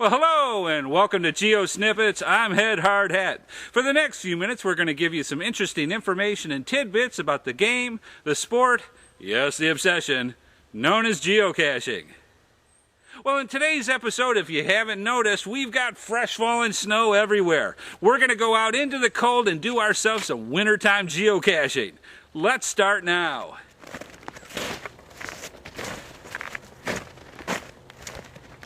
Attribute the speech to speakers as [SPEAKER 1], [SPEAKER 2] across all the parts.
[SPEAKER 1] Well, hello and welcome to GeoSnippits. I'm Headhardhat. For the next few minutes, we're going to give you some interesting information and tidbits about the game, the sport, yes, the obsession, known as geocaching. Well, in today's episode, if you haven't noticed, we've got fresh fallen snow everywhere. We're going to go out into the cold and do ourselves some wintertime geocaching. Let's start now.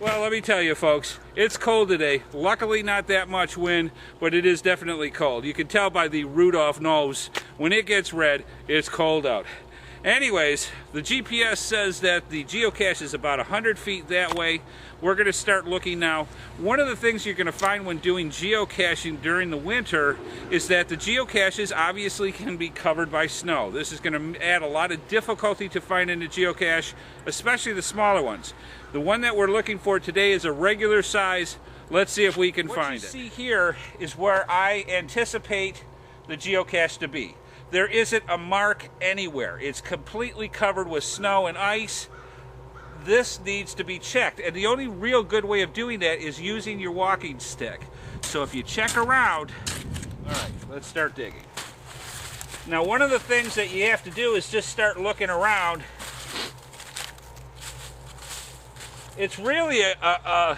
[SPEAKER 1] Well, let me tell you folks, it's cold today. Luckily not that much wind, but it is definitely cold. You can tell by the Rudolph nose, when it gets red, it's cold out. Anyways, the GPS says that the geocache is about 100 feet that way. We're going to start looking now. One of the things you're going to find when doing geocaching during the winter is that the geocaches obviously can be covered by snow. This is going to add a lot of difficulty to finding a geocache, especially the smaller ones. The one that we're looking for today is a regular size. Let's see if we can find it. What you see here is where I anticipate the geocache to be. There isn't a mark anywhere. It's completely covered with snow and ice. This needs to be checked, and the only real good way of doing that is using your walking stick. So if you check around, all right, let's start digging. Now, one of the things that you have to do is just start looking around. It's really I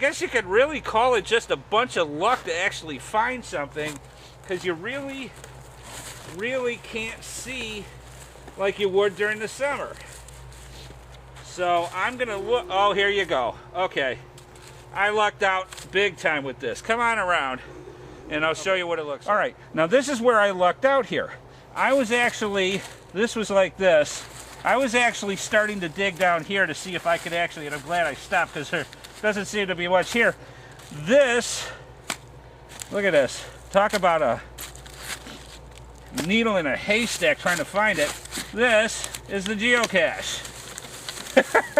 [SPEAKER 1] guess you could really call it just a bunch of luck to actually find something, because you really can't see like you would during the summer. So I'm gonna look. Oh, here you go. Okay, I lucked out big time with this. Come on around and I'll show you what it looks like. All right, now this is where I lucked out here. This was like this. I was actually starting to dig down here to see if I could actually, and I'm glad I stopped because there doesn't seem to be much here. This, look at this. Talk about a needle in a haystack trying to find it. This is the geocache.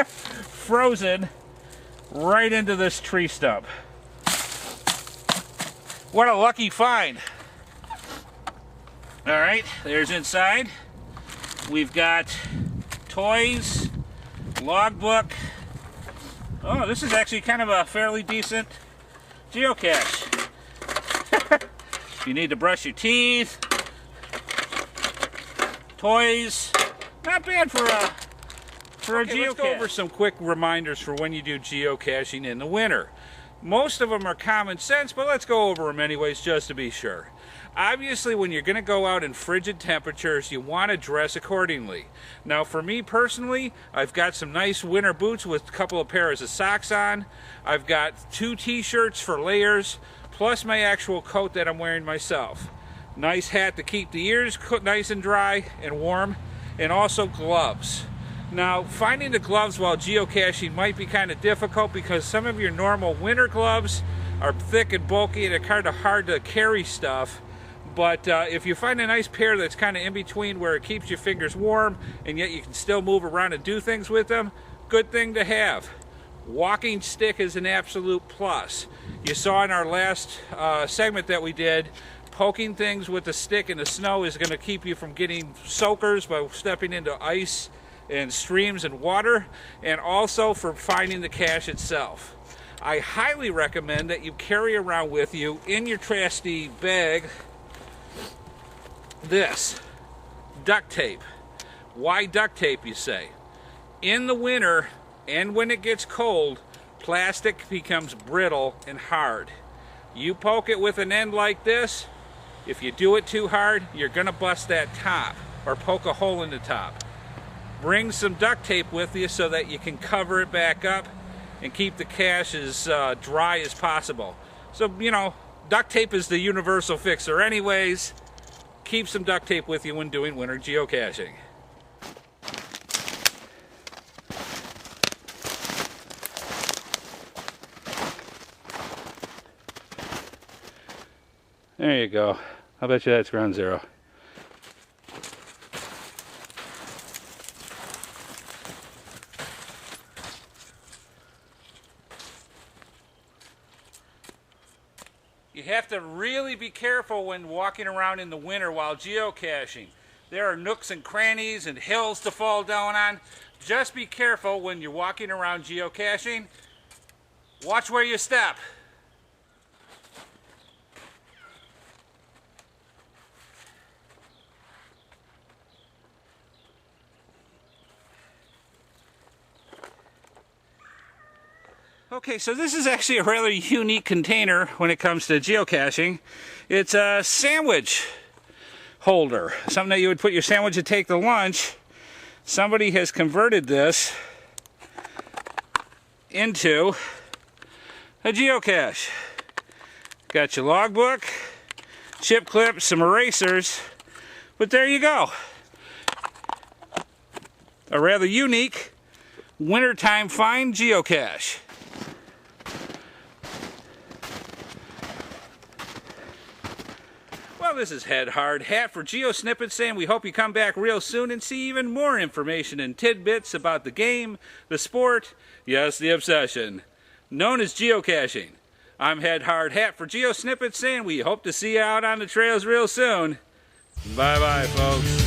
[SPEAKER 1] Frozen right into this tree stump. What a lucky find. All right, there's inside. We've got toys, logbook. Oh, this is actually kind of a fairly decent geocache. You need to brush your teeth. Toys, not bad for a geocache. Let's go over some quick reminders for when you do geocaching in the winter. Most of them are common sense, but let's go over them anyways just to be sure. Obviously, when you're going to go out in frigid temperatures, you want to dress accordingly. Now, for me personally, I've got some nice winter boots with a couple of pairs of socks on. I've got 2 t-shirts for layers, plus my actual coat that I'm wearing myself. Nice hat to keep the ears nice and dry and warm, and also gloves. Now, finding the gloves while geocaching might be kind of difficult because some of your normal winter gloves are thick and bulky and they're kind of hard to carry stuff. But if you find a nice pair that's kind of in between where it keeps your fingers warm and yet you can still move around and do things with them, good thing to have. Walking stick is an absolute plus. You saw in our last segment that we did, poking things with the stick in the snow is going to keep you from getting soakers by stepping into ice and streams and water, and also for finding the cache itself. I highly recommend that you carry around with you in your trusty bag this duct tape. Why duct tape, you say? In the winter and when it gets cold, plastic becomes brittle and hard. You poke it with an end like this, if you do it too hard, you're going to bust that top or poke a hole in the top. Bring some duct tape with you so that you can cover it back up and keep the cache as dry as possible. So, you know, duct tape is the universal fixer anyways. Keep some duct tape with you when doing winter geocaching. There you go. I'll bet you that's ground zero. You have to really be careful when walking around in the winter while geocaching. There are nooks and crannies and hills to fall down on. Just be careful when you're walking around geocaching. Watch where you step. Okay, so this is actually a rather unique container when it comes to geocaching. It's a sandwich holder, something that you would put your sandwich to take to lunch. Somebody has converted this into a geocache. Got your logbook, chip clips, some erasers, but there you go. A rather unique wintertime find geocache. Well, this is Headhardhat for GeoSnippits saying we hope you come back real soon and see even more information and tidbits about the game, the sport, yes, the obsession, known as geocaching. I'm Headhardhat for GeoSnippits saying we hope to see you out on the trails real soon. Bye-bye, folks.